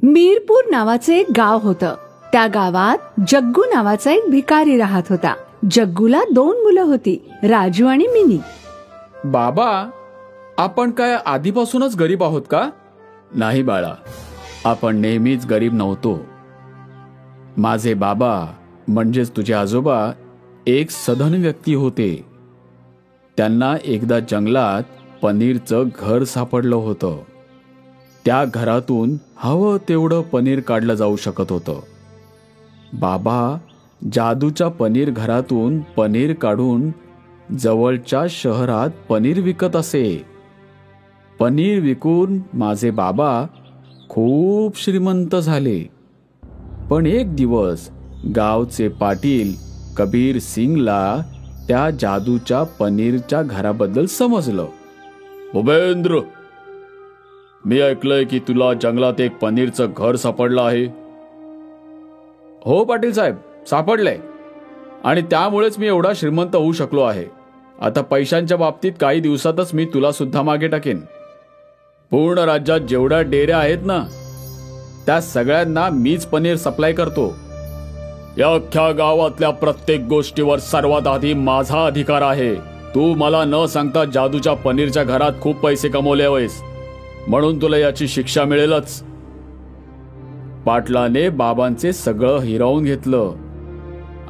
मीरपूर नावाचे एक गाव होतं. त्या गावात जग्गू नावाचा एक भिकारी राहत होता. जग्गूला 2 मुलं होती, राजू आणि मिनी. बाबा, आपण काय आधीपासूनच गरीब आहोत का? नाही बाळा, आपण नेहमीच गरीब नव्हतो. माझे बाबा म्हणजेच तुझे आजोबा एक सधन व्यक्ती होते. त्यांना एकदा जंगलात पनीरचं घर सापडलं होतं. त्या घरातून हवं तेवढं पनीर काढलं जाऊ शकत होतं. बाबा जादूच्या पनीर घरातून पनीर काढून जवळच्या शहरात पनीर विकत असे. पनीर विकून माझे बाबा खूप श्रीमंत झाले. पण एक दिवस गावचे पाटील कबीर सिंगला त्या जादूच्या पनीरच्या घराबद्दल समजलं. भूपेंद्र, मी ऐकलंय की तुला जंगलात एक पनीरचं घर सापडलं आहे. हो पाटील साहेब, सापडलंय. आणि त्यामुळेच मी एवढा श्रीमंत होऊ शकलो आहे. आता पैशांच्या बाबतीत काही दिवसातच मी तुला सुद्धा मागे टाकेन. पूर्ण राज्यात जेवढ्या डेऱ्या आहेत ना, त्या सगळ्यांना मीच पनीर सप्लाय करतो. या अख्ख्या गावातल्या प्रत्येक गोष्टीवर सर्वात आधी माझा अधिकार आहे. तू मला न सांगता जादूच्या पनीरच्या घरात खूप पैसे कमवले आहेस, म्हणून तुला याची शिक्षा मिळेलच. पाटलाने बाबांचे सगळं हिरावून घेतलं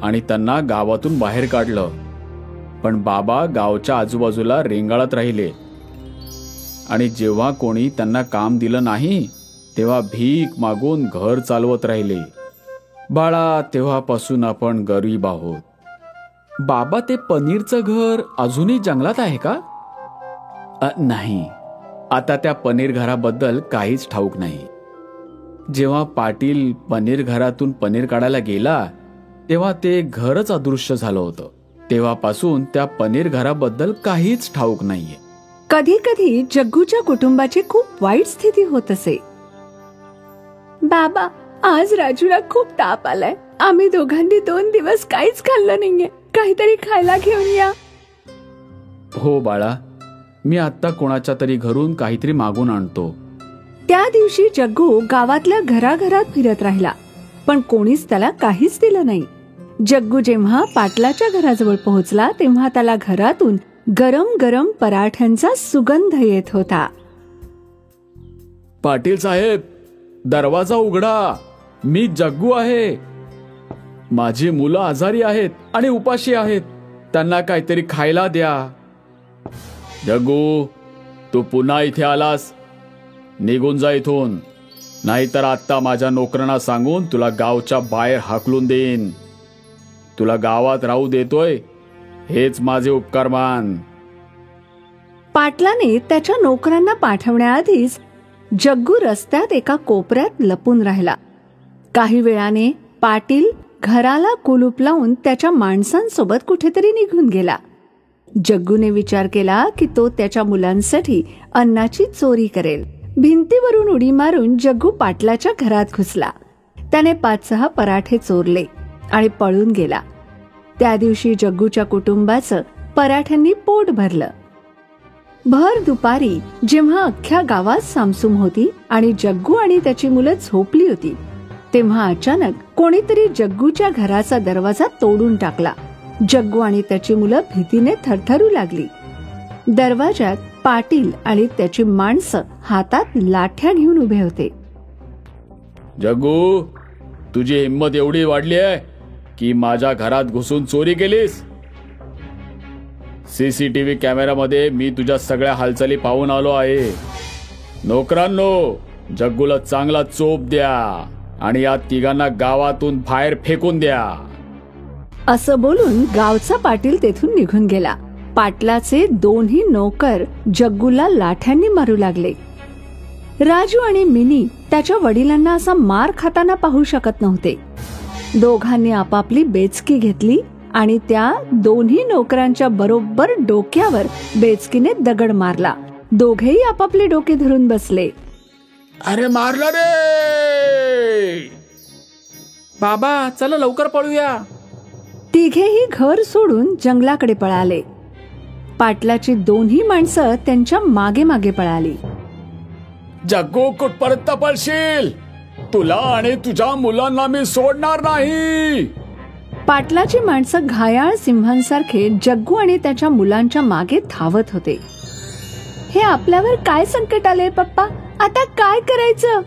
आणि त्यांना गावातून बाहेर काढलं. पण बाबा गावच्या आजूबाजूला रेंगाळत राहिले आणि जेव्हा कोणी त्यांना काम दिलं नाही तेव्हा भीक मागून घर चालवत राहिले. बाळा, तेव्हापासून आपण गरीब आहोत. बाबा, ते पनीरचं घर अजूनही जंगलात आहे का? नाही, आता त्या पनीर घराबद्दल काहीच ठाऊक नाही. जेव्हा पाटील पनीर घरातून पनीर काढायला गेला तेव्हा ते घरच अदृश्य झालं होतं. तेव्हापासून त्या पनीर घराबद्दल काहीच ठाऊक नाहीये. कधी कधी जग्गूच्या कुटुंबाची खूप वाईट स्थिती होत असे. बाबा, आज राजूला खूप ताप आलाय. आम्ही दोघांनी 2 दिवस काहीच खाल्लं नाहीये. काहीतरी खायला घेऊन या. हो बाळा, मी आता कोणाच्या तरी घरून काहीतरी मागून आणतो. त्या दिवशी जग्गू गावातल्या घराघरात फिरत राहिला, पण कोणीच त्याला काहीच दिलं नाही. जग्गू जेव्हा पाटलाच्या घराजवळ पोहोचला तेव्हा त्याला घरातून गरम गरम पराठ्यांचा सुगंध येत होता. पाटील साहेब, दरवाजा उघडा. मी जग्गू आहे. माझी मुलं आजारी आहेत आणि उपाशी आहेत. त्यांना काहीतरी खायला द्या. जग्गू, तू पुन्हा इथे आलास, निघून जा इथून, नाहीतर आता माझ्या नोकरांना सांगून तुला गावच्या बाहेर हाकलून देईन. तुला गावात राहू देतोय हेच माझे उपकार मान. पाटलाने त्याच्या नोकरांना पाठवण्याआधीच जग्गू रस्त्यात एका कोपऱ्यात लपून राहिला. काही वेळाने पाटील घराला कुलूप लावून त्याच्या माणसांसोबत कुठेतरी निघून गेला. जग्गूने विचार केला की तो त्याच्या मुलांसाठी अन्नाची चोरी करेल. भिंतीवरून उडी मारून जग्गू पाटलाच्या घरात घुसला. त्याने 5-6 पराठे चोरले आणि पळून गेला. त्या दिवशी जग्गूच्या कुटुंबाचं पराठ्यांनी पोट भरलं. भर दुपारी जेव्हा अख्ख्या गावात सामसूम होती आणि जग्गू आणि त्याची मुलं झोपली होती तेव्हा अचानक कोणीतरी जग्गूच्या घराचा दरवाजा तोडून टाकला. जग्गू आणि त्याची मुलं भीतीने थरथरू लागली. दरवाजात पाटील आणि त्याची माणसं हातात लाठ्या घेऊन उभे होते. जग्गू, तुझी हिंमत एवढी वाढली आहे की माझ्या घरात घुसून चोरी केलीस? सीसीटीव्ही कॅमेरामध्ये मी तुझ्या सगळ्या हालचाली पाहून आलो आहे. नोकरांनो, जग्गूला चांगला चोप द्या आणि या तिघांना गावातून बाहेर फेकून द्या. असं बोलून गावचा पाटील तेथून निघून गेला. पाटलाचे 2ही नोकर जग्गूला लाठ्यांनी मारू लागले. राजू आणि मिनी त्याच्या वडिलांना असा मार खाताना पाहू शकत नव्हते. दोघांनी आपापली बेचकी घेतली आणि त्या 2ही नोकरांच्या बरोबर डोक्यावर बेचकीने दगड मारला. दोघेही आपापले डोके धरून बसले. अरे मारला रे! बाबा, चला लवकर पळूया. तिघेही घर सोडून जंगलाकडे पळाले. पाटलाची 2ही माणसं त्यांच्या मागे मागे पळाली. जग्गू, कुठपर्यंत पळशील? तुला आणि तुझ्या मुलांना मी सोडणार नाही. पाटलाची माणसं घायाळ सिंहांसारखे जग्गू आणि त्याच्या मुलांच्या मागे धावत होते. हे आपल्यावर काय संकट आले पप्पा, आता काय करायचं?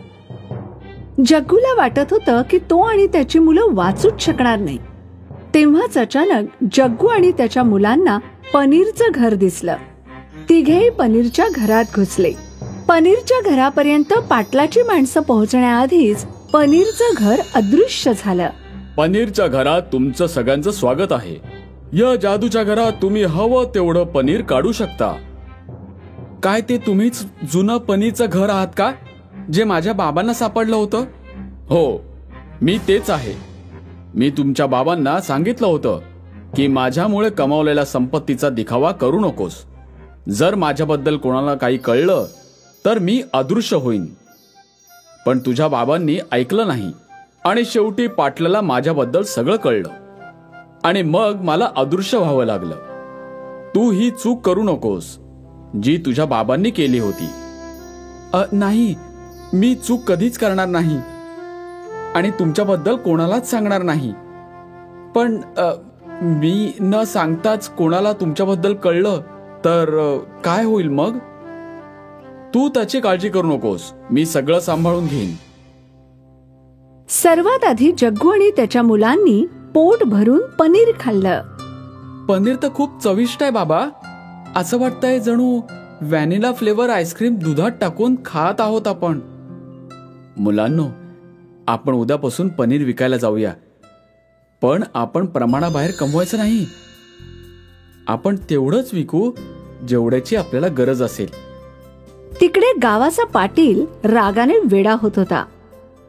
जग्गूला वाटत होतं की तो आणि त्याची मुलं वाचूच शकणार नाही. तेव्हाच अचानक जग्गू आणि त्याच्या मुलांना पनीरचं घर दिसलं. तिघेही पनीरच्या घरात घुसले. पनीरच्या घरापर्यंत पाटलाची माणसं पोहोचण्याआधीच पनीरचं घर अदृश्य झालं. पनीरच्या घरात तुमचं सगळ्यांचं स्वागत आहे. या जादूच्या घरात तुम्ही हवं तेवढं पनीर काढू शकता. काय ते तुम्हीच जुनं पनीरचं घर आहात का, जे माझ्या बाबांना सापडलं होतं? हो, मी तेच आहे. मी तुमच्या बाबांना सांगितलं होतं की माझ्यामुळे कमावलेल्या संपत्तीचा दिखावा करू नकोस. जर माझ्याबद्दल कोणाला काही कळलं तर मी अदृश्य होईन. पण तुझ्या बाबांनी ऐकलं नाही आणि शेवटी पाटलाला माझ्याबद्दल सगळं कळलं आणि मग मला अदृश्य व्हावं लागलं. तू ही चूक करू नकोस जी तुझ्या बाबांनी केली होती. नाही, मी चूक कधीच करणार नाही आणि तुमच्याबद्दल कोणालाच सांगणार नाही. पण मी न सांगताच कोणाला तुमच्याबद्दल कळलं तर काय होईल मग? तू त्याची काळजी करू नकोस, मी सगळं सांभाळून घेईन. सर्वात आधी जग्गू आणि त्याच्या मुलांनी पोट भरून पनीर खाल्लं. पनीर तर खूप चविष्ट आहे बाबा. असं वाटतंय जणू व्हॅनिला फ्लेवर आईस्क्रीम दुधात टाकून खात आहोत आपण. मुलांनो, आपण उद्यापासून पनीर विकायला जाऊया. पण आपण प्रमाणाबाहेर कमवायचं नाही. आपण तेवढंच विकू जेवढ्याची आपल्याला गरज असेल. तिकडे गावाचा पाटील रागाने वेडा होत होता.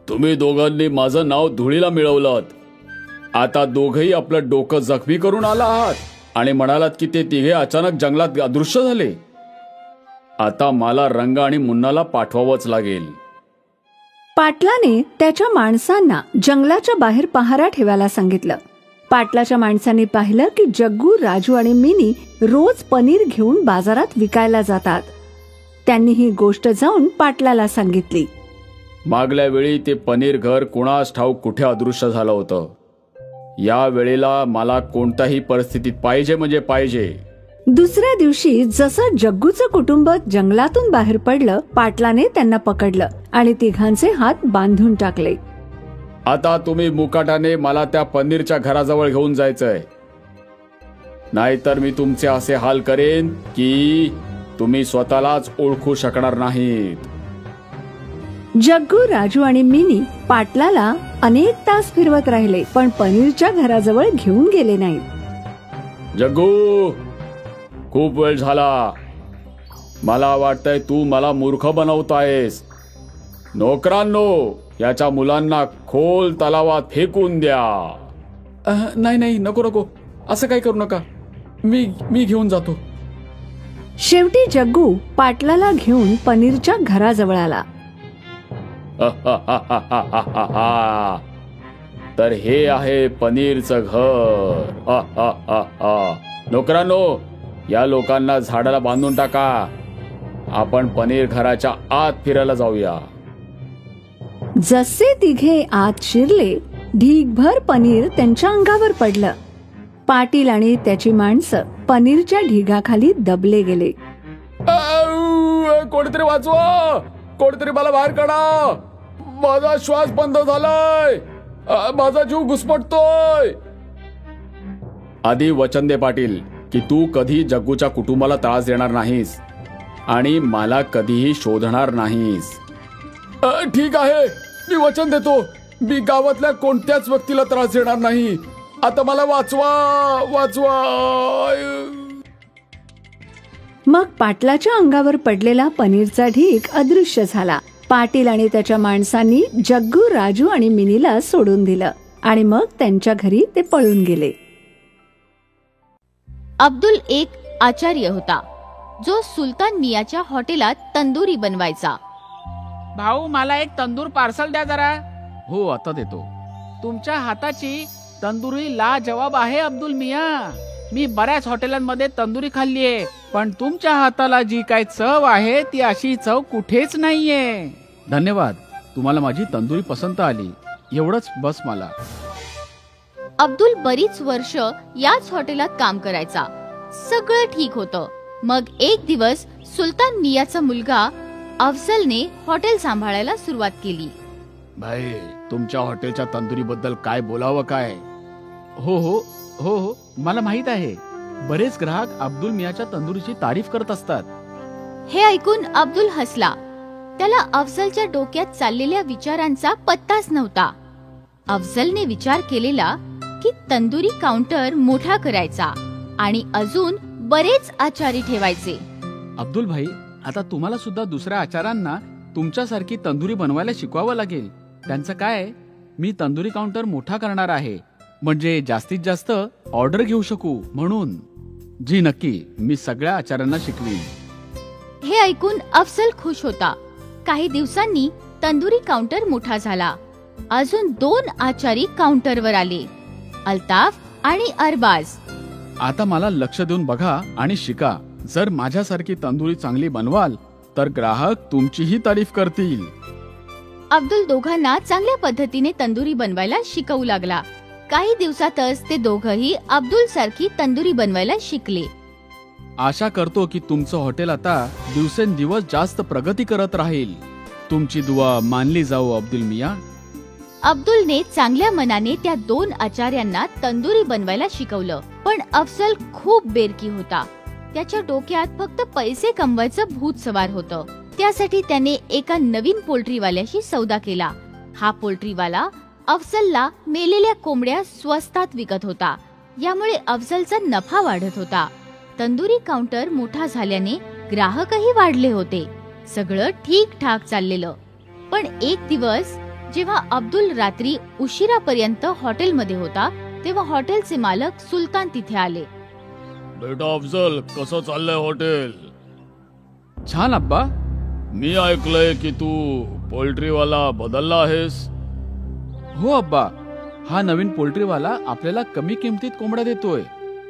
तुम्ही दोघांनी माझं नाव धुळीला मिळवलं. आता दोघही आपलं डोकं जखमी करून आला आहात आणि म्हणालात की ते तिघे अचानक जंगलात अदृश्य झाले. आता मला रंगा आणि मुन्नाला पाठवावंच लागेल. पाटलाने त्याच्या माणसांना जंगलाच्या बाहेर पहारा ठेवायला सांगितलं. पाटलाच्या माणसांनी पाहिलं की जग्गू, राजू आणि मिनी रोज पनीर घेऊन बाजारात विकायला जातात. त्यांनी ही गोष्ट जाऊन पाटलाला सांगितली. मागल्या वेळी ते पनीर घर कुणास ठाऊक कुठे अदृश्य झालं होतं. या वेळेला मला कोणत्याही परिस्थितीत पाहिजे म्हणजे पाहिजे. दुसऱ्या दिवशी जसं जग्गूचं कुटुंब जंगलातून बाहेर पडलं, पाटलाने त्यांना पकडलं आणि तिघांचे हात बांधून टाकले. आता तुम्ही मुकाटाने मला त्या पनीरच्या घराजवळ घेऊन जायचंय, नाहीतर मी तुमचे असे हाल करेन की तुम्ही स्वतःलाच ओळखू शकणार नाहीत. जग्गू, राजू आणि मिनी पाटलाला अनेक तास फिरवत राहिले, पण पनीरच्या घराजवळ घेऊन गेले नाहीत. जग्गू, खूप वेळ झाला. मला वाटतंय तू मला मूर्ख बनवतायस. नोकरांनो, याच्या मुलांना खोल तलावात फेकून द्या. नाही, नको नको, असं काही करू नका. मी घेऊन जातो. शेवटी जग्गू पाटलाला घेऊन पनीरच्या घराजवळ आला. तर हे आहे पनीरचं घर. नोकरांनो, या लोकांना झाडाला बांधून टाका. आपण पनीर घराच्या आत फिरायला जाऊया. जसे तिघे आत शिरले, ढीगभर पनीर त्यांच्या अंगावर पडलं. पाटील आणि त्याची माणसं पनीरच्या ढिगाखाली दबले गेले. कोणीतरी वाचवा, कोणीतरी मला बाहेर काढा. माझा श्वास बंद झालाय, माझा जीव घुसमटतोय. आधी वचन दे पाटील की तू कधी जग्गूच्या कुटुंबाला त्रास देणार नाहीस आणि मला कधीही शोधणार नाहीस. ठीक आहे, मी वचन देतो. मी गावातल्या कोणत्याच व्यक्तीला त्रास देणार नाही. आता मला वाचवा. मग पाटलाच्या अंगावर पडलेला पनीरचा ढीग अदृश्य झाला. पाटील आणि त्याच्या माणसांनी जग्गू, राजू आणि मिनीला सोडून दिलं आणि मग त्यांच्या घरी ते पळून गेले. अब्दुल एक आचार्य होता जो सुलतान मियाच्या हॉटेलात तंदुरी बनवायचा. भाऊ, मला एक तंदूर पार्सल द्या जरा. हो, आता देतो. तुमच्या हाताची तंदुरी लाजवाब आहे अब्दुल मिया. मी बऱ्याच हॉटेलांमध्ये तंदुरी खाल्लीये, पण तुमच्या हाताला जी काय चव आहे ती अशी चव कुठेच नाहीये. धन्यवाद. तुम्हाला माझी तंदुरी पसंत आली, एवढंच बस मला. अब्दुल बरीच वर्ष याच हॉटेलात काम करायचा. सगळं ठीक होतं. मग एक दिवस सुलतान मियाचा मुलगा अफजलने हॉटेल सांभाळायला सुरुवात केली. भाई, तुमच्या हॉटेलच्या तंदुरी बद्दल काय बोलावं काय? हो हो हो हो, मला माहित आहे. बरेच ग्राहक अब्दुल मियाच्या तंदुरीची तारीफ करत असतात. हे ऐकून अब्दुल हसला. त्याला अफजलच्या डोक्यात चाललेल्या विचारांचा पत्ताच नव्हता. अफजलने विचार केलेला की तंदुरी काउंटर मोठा करायचा आणि अजून बरेच आचारी ठेवायचे. अब्दुल भाई, आता तुम्हाला सुद्धा दुसऱ्या आचारांना तुमच्यासारखी तंदुरी बनवायला शिकवावं लागेल. त्यांचं काय, मी तंदुरी काउंटर मोठा करणार आहे, म्हणजे जास्तीत जास्त ऑर्डर घेऊ शकू म्हणून. जी नक्की, मी सगळ्या आचार्यांना शिकवीन. हे ऐकून अफजल खुश होता. काही दिवसांनी तंदुरी काउंटर मोठा झाला. अजून 2 आचारी काउंटरवर आले, अल्ताफ आणि अरबाज. आता मला लक्ष देऊन बघा आणि शिका. जर माझ्यासारखी तंदुरी चांगली बनवाल तर ग्राहक तुमचीही तारीफ करतील. अब्दुल दोघांना चांगल्या पद्धतीने तंदुरी बनवायला शिकवू लागला. काही दिवसातच ते दोघंही अब्दुल सारखी तंदुरी बनवायला शिकले. आशा करतो की तुमचं हॉटेल आता दिवसेंदिवस जास्त प्रगती करत राहील. तुमची दुआ मानली जाऊ अब्दुल मिया. अब्दुलने चांगल्या मनाने त्या 2 आचार्यांना तंदुरी बनवायला शिकवलं. पण अफजल खूप बेरकी होता. त्याच्या डोक्यात फक्त पैसे कमवायचं भूत सवार होतं. त्यासाठी त्याने एका नवीन पोल्ट्रीवाल्याशी सौदा केला. हा पोल्ट्रीवाला अफजलला मेलेल्या कोंबड्या स्वस्तात विकत होता. यामुळे अफजलचा नफा वाढत होता. तंदुरी काउंटर मोठा झाल्याने ग्राहकही वाढले होते. सगळं ठीक ठाक चाललेलं. पण एक दिवस जेव्हा अब्दुल रात्री उशिरापर्यंत हॉटेलमध्ये होता, तेव्हा हॉटेलचे मालक सुलतान तिथे आले. बेटा अफजल, कसं चाललंय हॉटेल? छान अब्बा. मी ऐकलंय की तू पोल्ट्रीवाला बदलला आहेस. हो अब्बा, हा नवीन पोल्ट्रीवाला आपल्याला कमी किमतीत कोंबड्या देतोय.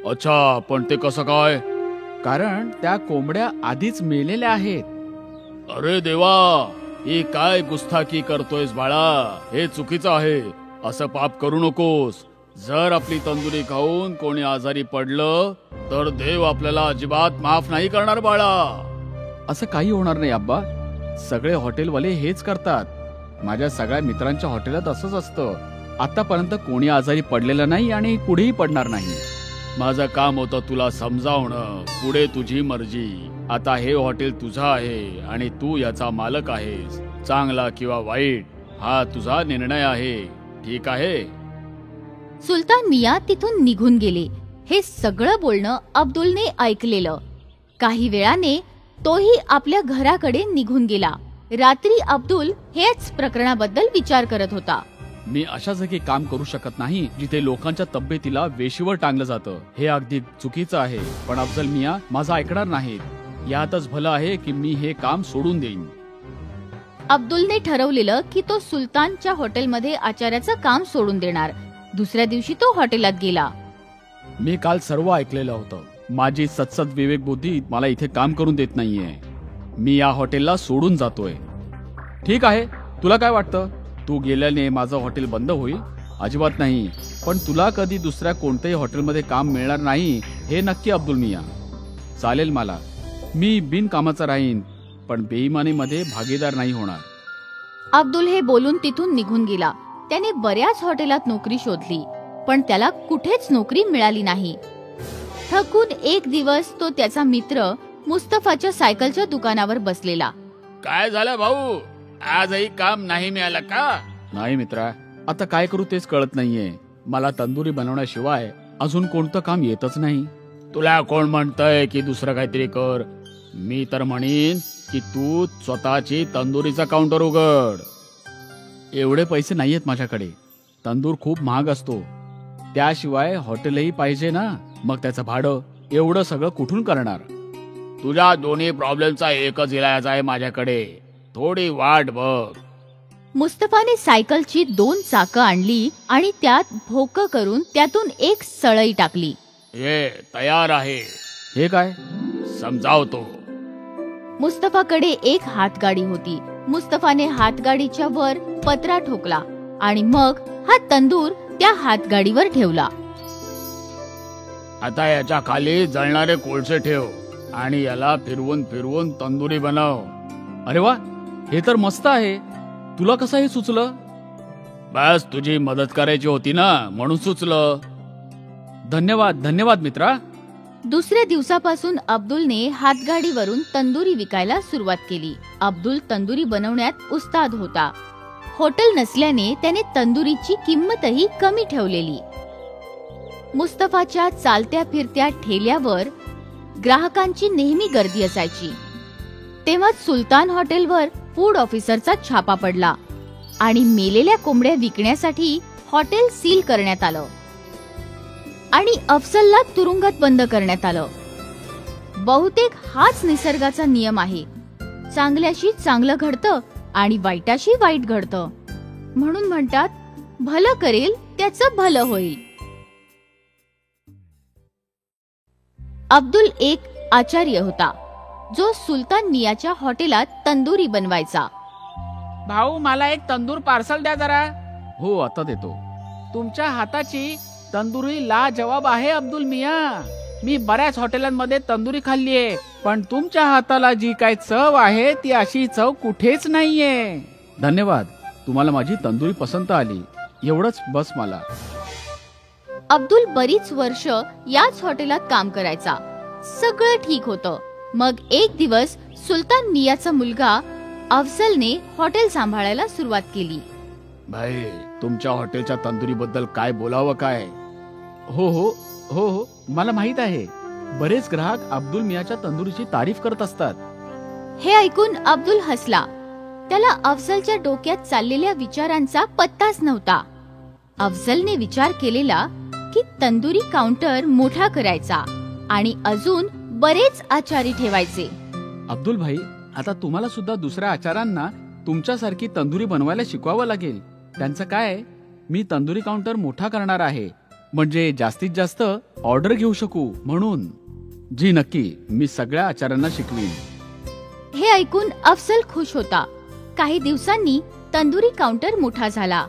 अच्छा, पण ते कसं काय? कारण त्या कोंबड्या आधीच मेलेल्या आहेत. अरे देवा, ही काय गुस्ताखी करतोयस बाळा? हे चुकीचं आहे. असं पाप करू नकोस. जर आपली तंदुरी खाऊन कोणी आजारी पडलं तर देव आपल्याला अजिबात माफ नाही करणार बाळा. असं काही होणार नाही अब्बा. सगळे हॉटेलवाले हेच करतात. माझ्या सगळ्या मित्रांच्या हॉटेलात असंच असतं. आतापर्यंत कोणी आजारी पडलेलं नाही आणि पुढेही पडणार नाही. माझं काम होतं तुला समजावणं. पुढे तुझी मर्जी. आता हे हॉटेल तुझं आहे आणि तू याचा मालक आहेस. चांगला किंवा वाईट हा तुझा निर्णय आहे. ठीक आहे? सुलतान मिया तिथून निघून गेले. हे सगळं बोलणं अब्दुलने ऐकलेलं. काही वेळाने तोही आपल्या घराकडे निघून गेला. रात्री अब्दुल हेच प्रकरणाबद्दल विचार करत होता. मी अशा जागी काम करू शकत नाही जिथे लोकांच्या तब्येतीला वेशीवर टांगलं जातं. हे अगदी चुकीचं आहे. पण अफजल मिया माझं ऐकणार नाहीत. यातच भलं आहे की मी हे काम सोडून देईन. अब्दुलने ठरवलेलं की तो सुलतानच्या हॉटेलमध्ये आचार्याचं काम सोडून देणार. दुसऱ्या दिवशी तो हॉटेलात गेला. मी काल सर्व ऐकलेलं होतं. माझी सत्सद विवेक बुद्धी मला इथे काम करून देत नाहीये. मी या हॉटेलला सोडून जातोय. ठीक आहे, तुला काय वाटतं? तू गेल्याने माझं हॉटेल बंद होईल? अजिबात नाही. पण तुला कधी दुसऱ्या कोणत्याही हॉटेलमध्ये काम मिळणार नाही हे नक्की अब्दुल मिया. चालेल मला. मी बिनकामाचा राहीन, पण बेईमानीमध्ये भागीदार नाही होणार. अब्दुल हे बोलून तिथून निघून गेला. त्याने बऱ्याच हॉटेलात नोकरी शोधली, पण त्याला कुठेच नोकरी मिळाली नाही. थकून एक दिवस तो त्याचा मित्र मुस्तफाच्या सायकलच्या दुकानावर बसलेला. काय झालं भाऊ? आजही काम नाही मिळालं का? नाही मित्रा, आता काय करू तेच कळत नाहीये. मला तंदुरी बनवण्याशिवाय अजून कोणतं काम येतच नाही. तुला कोण म्हणतंय की दुसरं काहीतरी कर? मी तर म्हणीन की तू स्वतःची तंदुरीचा काउंटर उघड. एवढे पैसे नाहीयेत माझ्याकडे. तंदूर खूप महाग असतो. त्याशिवाय हॉटेलही पाहिजे ना. मग त्याचं भाडं, एवढं सगळं कुठून करणार? तुझ्या दोन्ही प्रॉब्लेमचा एकच इलाज आहे माझ्याकडे. थोडी वाट बघ. मुस्तफाने सायकलची 2 चाकं आणली आणि त्यात भोकं करून त्यातून एक सळई टाकली. हे तयार आहे. हे काय? समजावतो. मुस्तफाकडे एक हातगाडी होती. मुस्तफाने हातगाडीच्या वर पत्रा ठोकला आणि मग हा तंदूर त्या हातगाडीवर ठेवला. आता याच्या खाली जळणारे कोळसे ठेव आणि याला फिरवून फिरवून तंदुरी बनव. अरे वा, हे तर मस्त आहे. तुला कसं हे सुचलं? बस तुझी मदत करायची होती ना, म्हणून सुचलं. धन्यवाद धन्यवाद मित्रा. दुसऱ्या दिवसापासून अब्दुलने हातगाडीवरून तंदुरी विकायला सुरुवात केली. अब्दुल तंदुरी बनवण्यात उस्ताद होता. हॉटेल नसल्याने त्याने तंदुरीची किंमतही कमी ठेवलेली. मुस्तफाच्या चालत्या फिरत्या ठेल्यावर ग्राहकांची नेहमी गर्दी असायची. तेव्हा सुलतान हॉटेलवर फूड ऑफिसरचा छापा पडला आणि मेलेल्या कोंबड्या विकण्यासाठी हॉटेल सील करण्यात आलं आणि अफजलला तुरुंगात बंद करण्यात आलं. बहुतेक हाच निसर्गाचा नियम आहे. चांगल्याशी चांगलं घडतं आणि वाईटाशी वाईट घडतं. म्हणून म्हणतात, भलं करेल त्याचं भलं होईल. अब्दुल एक आचार्य होता जो सुलतान मियाच्या हॉटेलात तंदुरी बनवायचा. भाऊ, मला एक तंदूर पार्सल द्या जरा. हो, आता देतो. तुमच्या हाताची तंदुरी लाजवाब आहे अब्दुल मिया. मी बऱ्याच हॉटेलांमध्ये तंदुरी खाल्लीये, पण तुमच्या हाताला जी काय चव आहे ती अशी चव कुठेच नाहीये. धन्यवाद. तुम्हाला माझी तंदुरी पसंत आली, एवढंच बस मला. अब्दुल बरीच वर्ष याच हॉटेलात काम करायचा. सगळं ठीक होतं. मग एक दिवस सुलतान मियाचा मुलगा अफजलने हॉटेल सांभाळायला सुरुवात केली. भाई, तुमच्या हॉटेलच्या तंदुरी बद्दल काय बोलावं काय? हो हो हो हो, मला माहित आहे. बरेच ग्राहक अब्दुल मियाच्या तंदुरीची तारीफ करत असतात. हे ऐकून अब्दुल हसला. त्याला अफजलच्या डोक्यात चाललेल्या विचारांचा पत्ताच नव्हता. अफजलने विचार केलेला की तंदुरी काउंटर मोठा करायचा आणि अजून बरेच आचारी ठेवायचे. अब्दुल भाई, आता तुम्हाला सुद्धा दुसऱ्या आचारांना तुमच्यासारखी तंदुरी बनवायला शिकवावं लागेल. त्यांचं काय, मी तंदुरी काउंटर मोठा करणार आहे, म्हणजे जास्तीत जास्त ऑर्डर घेऊ शकू म्हणून. जी नक्की, मी सगळ्या आचार्यांना शिकवीन. हे ऐकून अफजल खुश होता. काही दिवसांनी तंदुरी काउंटर मोठा झाला.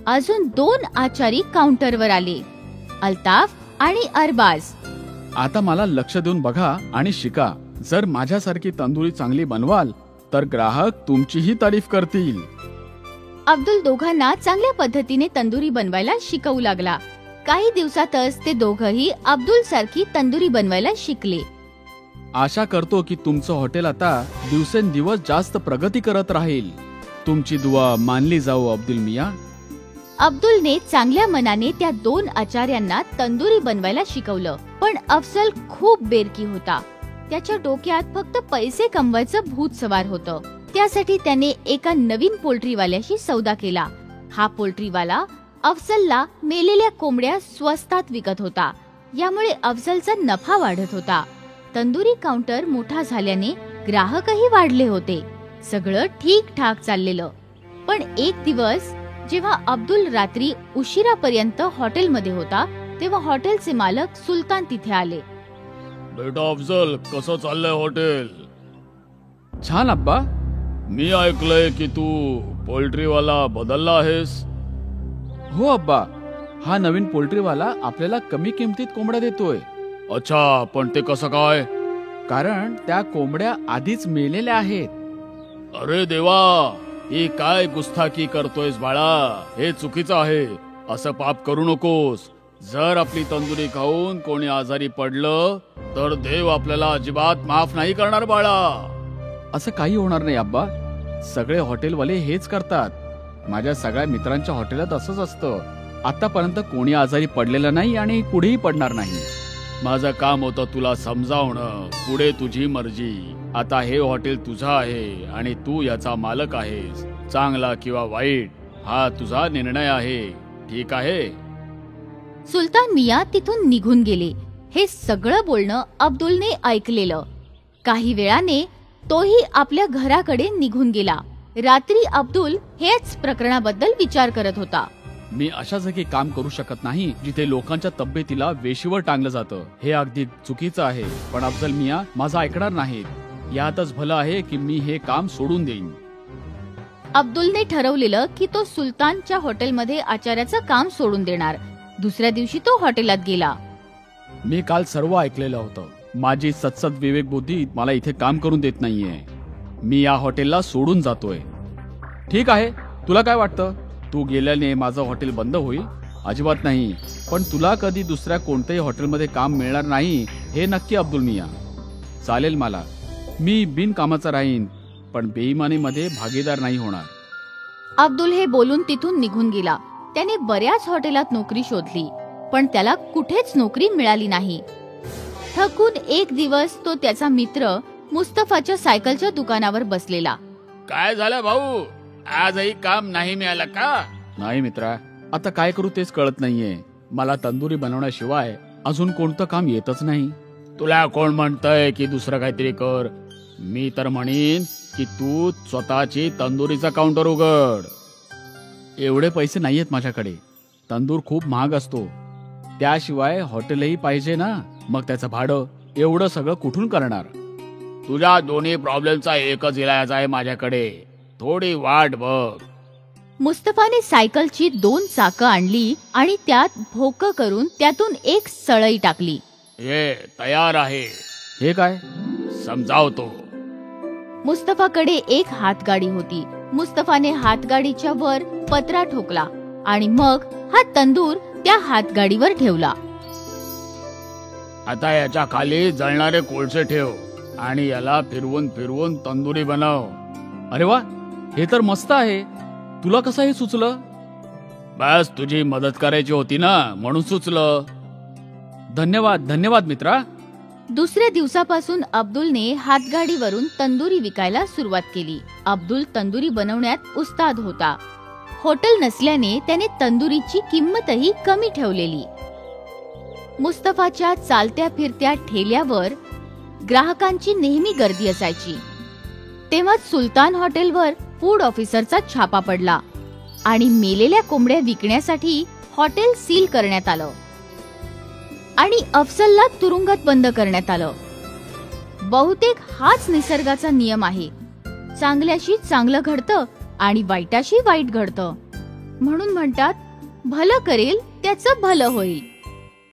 अजून 2 आचारी काउंटरवर आले, अल्ताफ आणि अरबाज. आता मला लक्ष देऊन बघा आणि शिका. जर माझ्यासारखी तंदुरी चांगली बनवाल तर ग्राहक तुमचीही तारीफ करतील. अब्दुल दोघांना चांगल्या पद्धतीने तंदुरी बनवायला शिकवू लागला. काही दिवसातच ते दोघंही अब्दुल सारखी तंदुरी बनवायला शिकले. आशा करतो की तुमचं हॉटेल आता दिवसेंदिवस जास्त प्रगती करत राहील. तुमची दुआ मानली जाऊ अब्दुल मिया. अब्दुलने चांगल्या मनाने त्या 2 आचार्यांना तंदुरी बनवायला शिकवलं. पण अफजल खूप बेरकी होता. त्याच्या डोक्यात फक्त पैसे कमवायचं भूत सवार होतं. त्यासाठी त्याने एका नवीन पोल्ट्रीवाल्याशी सौदा केला. हा पोल्ट्रीवाला अफजलला मेलेल्या कोंबड्या स्वस्तात विकत होता. यामुळे अफजलचा नफा वाढत होता. तंदुरी काउंटर मोठा झाल्याने ग्राहकही वाढले होते. सगळं ठीक ठाक चाललेलं. पण एक दिवस जेव्हा अब्दुल रात्री उशिरापर्यंत हॉटेलमध्ये होता, तेव्हा हॉटेलचे मालक सुलतान तिथे आले. बेटा अफजल, कसं चाललंय हॉटेल? छान अब्बा. मी ऐकलंय की तू पोल्ट्रीवाला बदलला आहेस. हो अब्बा, हा नवीन पोल्ट्रीवाला आपल्याला कमी किमतीत कोंबड्या देतोय. अच्छा, पण ते कसं काय? कारण त्या कोंबड्या आधीच मेलेल्या आहेत. अरे देवा, ही काय गुस्ताखी करतोयस बाळा? हे चुकीचं आहे. असं पाप करू नकोस. जर आपली तंदुरी खाऊन कोणी आजारी पडलं तर देव आपल्याला अजिबात माफ नाही करणार बाळा. असं काही होणार नाही अब्बा. सगळे हॉटेलवाले हेच करतात. माझ्या सगळ्या मित्रांच्या हॉटेलात असंच असतं. आतापर्यंत कोणी आजारी पडलेलं नाही आणि पुढेही पडणार नाही. माझं काम होतं तुला समजावणं. पुढे तुझी मर्जी. आता हे हॉटेल तुझं आहे आणि तू याचा मालक आहेस. चांगला किंवा वाईट हा तुझा निर्णय आहे. ठीक आहे? सुलतान मिया तिथून निघून गेले. हे सगळं बोलणं अब्दुलने ऐकलेलं. काही वेळाने तोही आपल्या घराकडे निघून गेला. रात्री अब्दुल हेच प्रकरणाबद्दल विचार करत होता. मी अशा जागी काम करू शकत नाही जिथे लोकांच्या तब्येतीला वेशीवर टांगलं जातं. हे अगदी चुकीचं आहे. पण अफजल मिया माझं ऐकणार नाहीत. यातच भलं आहे की मी हे काम सोडून देईन. अब्दुलने ठरवलेलं की तो सुलतानच्या हॉटेलमध्ये आचार्याचं काम सोडून देणार. दुसऱ्या दिवशी तो हॉटेलात गेला. मी काल सर्व ऐकलेलं होतं. माझी सतसत विवेक बुद्धी मला इथे काम करून देत नाहीये. मी या हॉटेलला सोडून जातोय. ठीक आहे, तुला काय वाटतं? तू गेल्याने माझं हॉटेल बंद होईल? अजिबात नाही. पण तुला कधी दुसऱ्या कोणत्याही हॉटेलमध्ये काम मिळणार नाही हे नक्की अब्दुल मिया. चालेल मला. मी बिनकामाचा राहीन, पण बेईमानीमध्ये भागीदार नाही होणार. अब्दुल हे बोलून तिथून निघून गेला. त्याने बऱ्याच हॉटेलात नोकरी शोधली, पण त्याला कुठेच नोकरी मिळाली नाही. थकून एक दिवस तो त्याचा मित्र मुस्तफाच्या सायकलच्या दुकानावर बसलेला. काय झालं भाऊ, आजही काम नाही मिळालं का? नाही मित्रा, आता काय करू तेच कळत नाहीये. मला तंदुरी बनवण्याशिवाय अजून कोणतं काम येतच नाही. तुला कोण म्हणतंय की दुसरं काहीतरी कर? मी तर म्हणीन की तू स्वतःची तंदुरीचा काउंटर उघड. एवढे पैसे नाहीयेत माझ्याकडे. तंदूर खूप महाग असतो. त्याशिवाय हॉटेलही पाहिजे ना. मग त्याचं भाडं, एवढं सगळं कुठून करणार? तुझ्या दोन्ही प्रॉब्लेमचा एकच इलाज आहे माझ्याकडे. थोडी वाट बघ. मुस्तफाने सायकलची 2 चाकं आणली आणि त्यात भोकं करून त्यातून एक सळई टाकली. हे तयार आहे. हे काय? समजावतो. मुस्तफाकडे एक हातगाडी होती. मुस्तफाने हातगाडीच्या वर पत्रा ठोकला आणि मग हा तंदूर त्या हातगाडीवर ठेवला. आता याच्या खाली जळणारे कोळसे ठेव आणि याला फिरवून फिरवून तंदुरी बनव. अरे वा, हे तर मस्त आहे. तुला कसं हे सुचलं? बस तुझी मदत करायची होती ना, म्हणून सुचलं. धन्यवाद धन्यवाद मित्रा. दुसऱ्या दिवसापासून अब्दुलने हातगाडीवरून तंदुरी विकायला सुरुवात केली. अब्दुल तंदुरी बनवण्यात उस्ताद होता. हॉटेल नसल्याने त्याने तंदुरीची किंमतही कमी ठेवलेली. मुस्तफाच्या चालत्या फिरत्या ठेल्यावर ग्राहकांची नेहमी गर्दी असायची. तेव्हा सुलतान हॉटेलवर फूड ऑफिसरचा छापा पडला आणि मेलेल्या कोंबड्या विकण्यासाठी हॉटेल सील करण्यात आलं आणि अफसलला तुरुंगात बंद करण्यात आलं. बहुतेक हाच निसर्गाचा नियम आहे. चांगल्याशी चांगलं घडतं आणि वाईटाशी वाईट घडतं. म्हणून म्हणतात, भलं करेल त्याचं भलं होईल.